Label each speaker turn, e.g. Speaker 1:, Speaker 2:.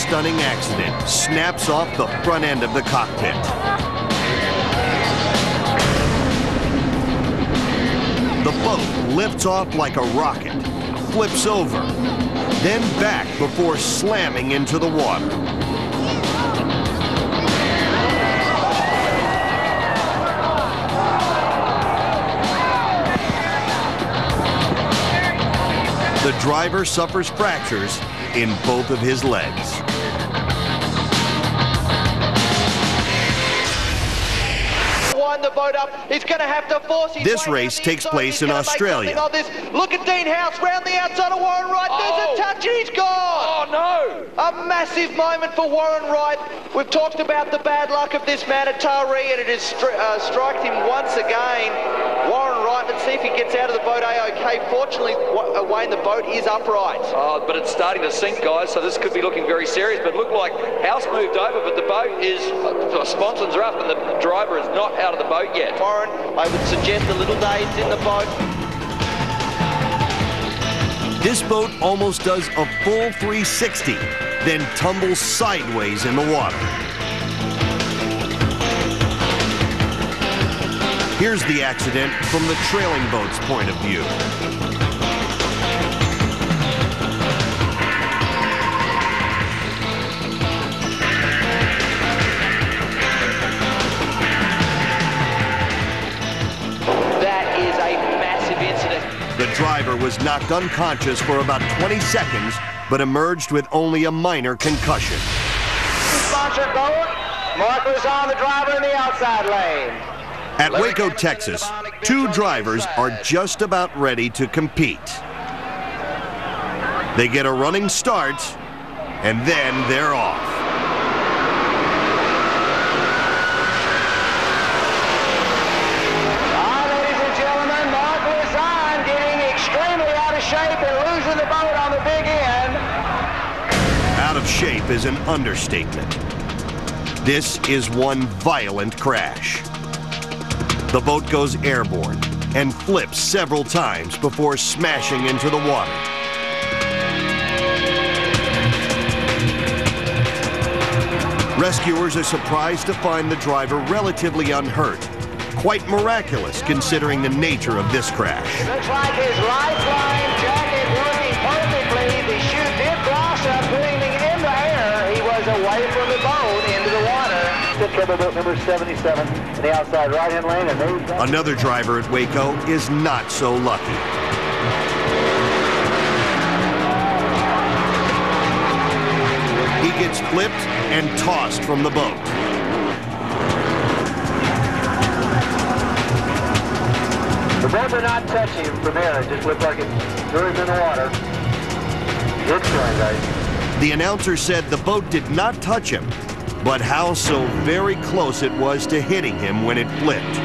Speaker 1: stunning accident snaps off the front end of the cockpit. The boat lifts off like a rocket, flips over, then back before slamming into the water. The driver suffers fractures in both of his legs.
Speaker 2: Wind the boat up. He's going to have to force his
Speaker 1: This
Speaker 2: way
Speaker 1: race
Speaker 2: around the
Speaker 1: takes
Speaker 2: inside.
Speaker 1: place
Speaker 2: He's
Speaker 1: in
Speaker 2: gonna make
Speaker 1: Australia.
Speaker 2: something of this. Look at Dean House round the outside of Warren Wright. There's a touch and he's gone.
Speaker 3: Oh, no.
Speaker 2: A massive moment for Warren Wright. We've talked about the bad luck of this man at Taree, and it has struck him once again. Warren Wright, let's see if he gets out of the boat A-OK. Fortunately, Wayne, the boat is upright.
Speaker 3: Oh, but it's starting to sink, guys, so this could be looking very serious. But look like House moved over, but the boat is, sponsons are up, and the driver is not out of the boat yet.
Speaker 2: Warren, I would suggest a little daze in the boat.
Speaker 1: This boat almost does a full 360, then tumbles sideways in the water. Here's the accident from the trailing boat's point of view.
Speaker 2: That is a massive incident.
Speaker 1: The driver was knocked unconscious for about 20 seconds, but emerged with only a minor concussion.
Speaker 4: Sponsored boat. Mark Luzon, the driver in the outside lane.
Speaker 1: At Waco, Texas, two drivers are just about ready to compete. They get a running start, and then they're off.
Speaker 4: Ladies and gentlemen, Mark Luzon getting extremely out of shape and losing the boat on the big end.
Speaker 1: Out of shape is an understatement. This is one violent crash. The boat goes airborne and flips several times before smashing into the water. Rescuers are surprised to find the driver relatively unhurt. Quite miraculous considering the nature of this crash.
Speaker 4: Looks like his lifeline jacket working perfectly. The chute did cross up, putting him in the air. He was away from the boat into the water. Trouble boat number 77 in the outside right-hand lane. And
Speaker 1: Another driver at Waco is not so lucky. He gets flipped and tossed from the boat.
Speaker 4: the boat did not touch him from here. It just looked like it threw him in the water. Good going, guys.
Speaker 1: The announcer said the boat did not touch him, but how so very close it was to hitting him when it flipped.